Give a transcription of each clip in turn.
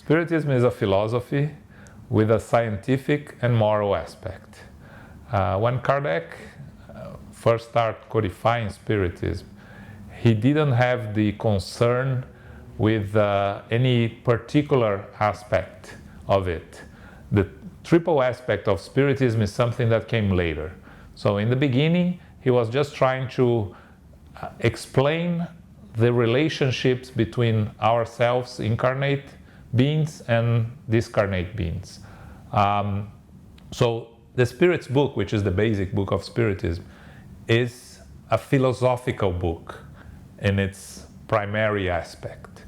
Spiritism is a philosophy with a scientific and moral aspect. When Kardec first started codifying Spiritism, he didn't have the concern with any particular aspect of it. The triple aspect of Spiritism is something that came later. So in the beginning, he was just trying to explain the relationships between ourselves, incarnate beings, and discarnate beings. So the Spirit's book, which is the basic book of Spiritism, is a philosophical book in its primary aspect.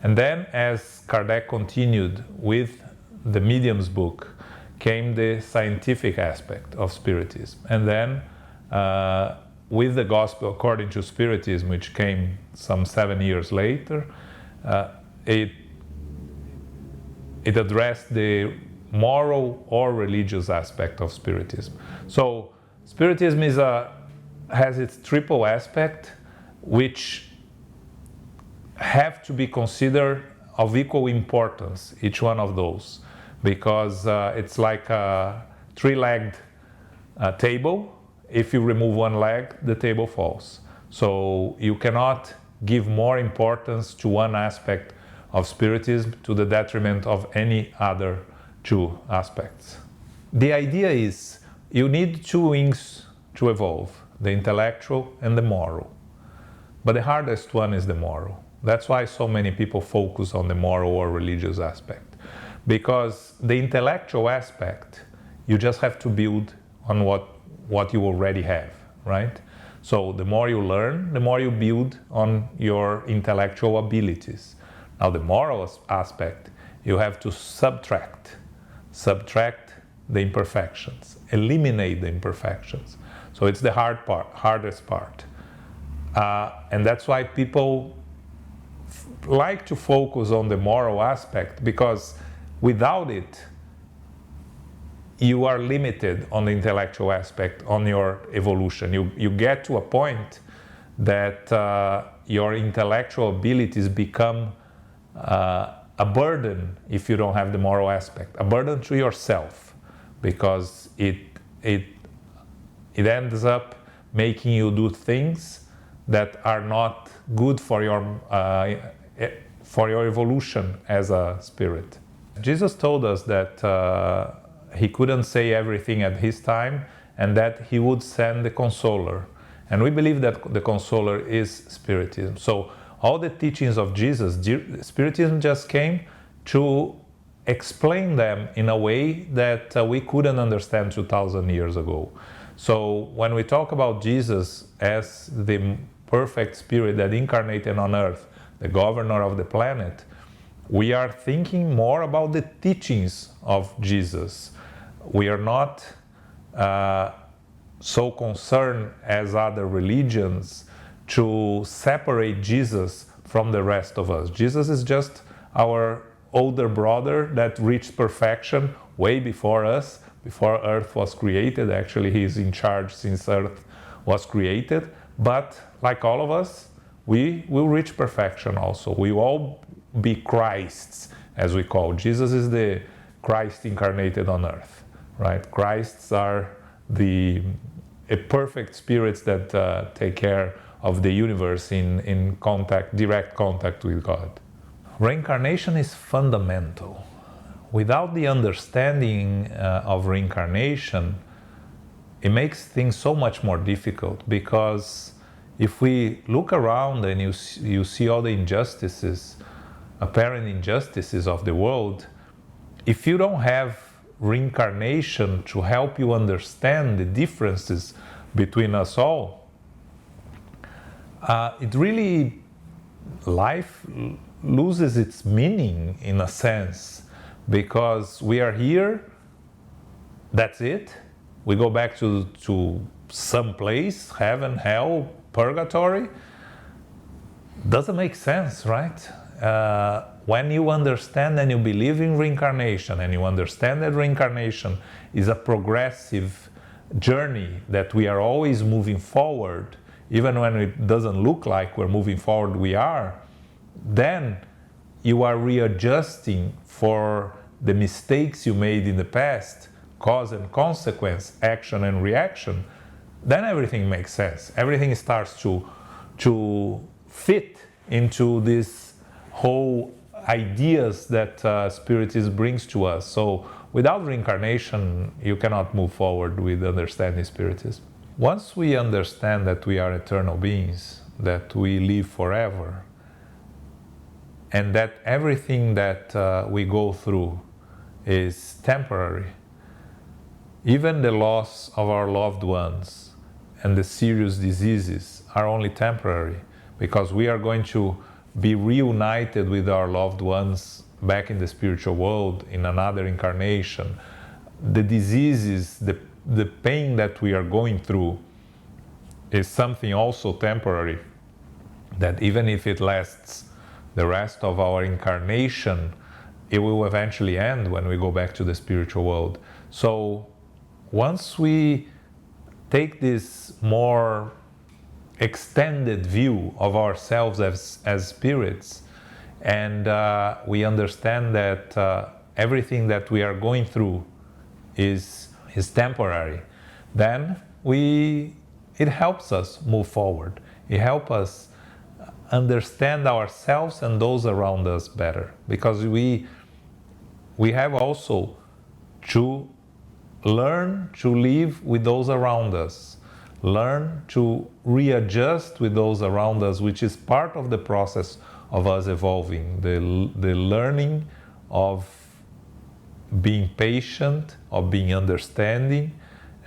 And then as Kardec continued with the Medium's book, came the scientific aspect of Spiritism. And then with the Gospel According to Spiritism, which came some 7 years later, it addressed the moral or religious aspect of Spiritism. So Spiritism has its triple aspect, which have to be considered of equal importance, each one of those, because it's like a three-legged table. If you remove one leg, the table falls. So you cannot give more importance to one aspect of Spiritism to the detriment of any other two aspects. The idea is you need two wings to evolve, the intellectual and the moral. But the hardest one is the moral. That's why so many people focus on the moral or religious aspect. Because the intellectual aspect, you just have to build on what you already have, right? So the more you learn, the more you build on your intellectual abilities. Now the moral aspect, you have to subtract the imperfections, eliminate the imperfections. So it's the hardest part. And that's why people like to focus on the moral aspect, because without it, you are limited on the intellectual aspect, on your evolution. You get to a point that your intellectual abilities become a burden if you don't have the moral aspect, a burden to yourself, because it ends up making you do things that are not good for your evolution as a spirit. Jesus told us that he couldn't say everything at his time, and that he would send the Consoler. And we believe that the Consoler is Spiritism. So all the teachings of Jesus, Spiritism just came to explain them in a way that we couldn't understand 2,000 years ago. So when we talk about Jesus as the perfect spirit that incarnated on earth, the governor of the planet, we are thinking more about the teachings of Jesus. We are not so concerned as other religions to separate Jesus from the rest of us. Jesus is just our older brother that reached perfection way before us, before Earth was created. Actually, he is in charge since Earth was created. But like all of us, we will reach perfection also. We will all be Christs, as we call. Jesus is the Christ incarnated on earth, right? Christs are the perfect spirits that take care of the universe in direct contact with God. Reincarnation is fundamental. Without the understanding of reincarnation, it makes things so much more difficult, because if we look around and you see all the injustices, apparent injustices of the world, if you don't have reincarnation to help you understand the differences between us all, life loses its meaning in a sense, because we are here, that's it, we go back to some place, heaven, hell, purgatory. Doesn't make sense, right? When you understand and you believe in reincarnation, and you understand that reincarnation is a progressive journey, that we are always moving forward, even when it doesn't look like we're moving forward, we are, then you are readjusting for the mistakes you made in the past, cause and consequence, action and reaction, then everything makes sense. Everything starts to fit into this whole ideas that Spiritism brings to us. So without reincarnation, you cannot move forward with understanding Spiritism. Once we understand that we are eternal beings, that we live forever, and that everything that we go through is temporary, even the loss of our loved ones and the serious diseases are only temporary, because we are going to be reunited with our loved ones back in the spiritual world in another incarnation. The diseases, the pain that we are going through is something also temporary, that even if it lasts the rest of our incarnation, it will eventually end when we go back to the spiritual world. So once we take this more extended view of ourselves as spirits, and we understand that everything that we are going through is temporary, then it helps us move forward. It helps us understand ourselves and those around us better, because we have also to learn to live with those around us, learn to readjust with those around us, which is part of the process of us evolving, the learning of being patient, of being understanding,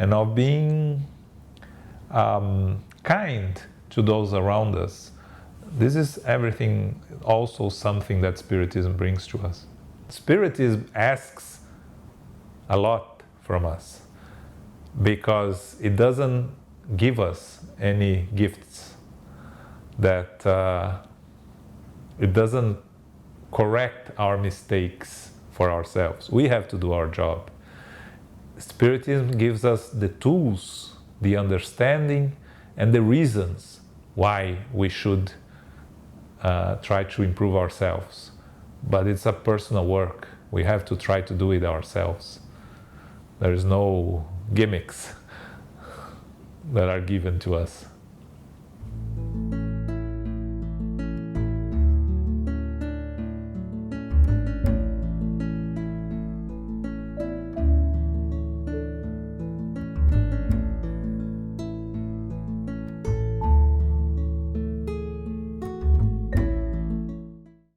and of being kind to those around us. This is everything, also something that Spiritism brings to us. Spiritism asks a lot from us, because it doesn't give us any gifts, that it doesn't correct our mistakes for ourselves. We have to do our job. Spiritism gives us the tools, the understanding, and the reasons why we should try to improve ourselves. But it's a personal work. We have to try to do it ourselves. There is no gimmicks that are given to us.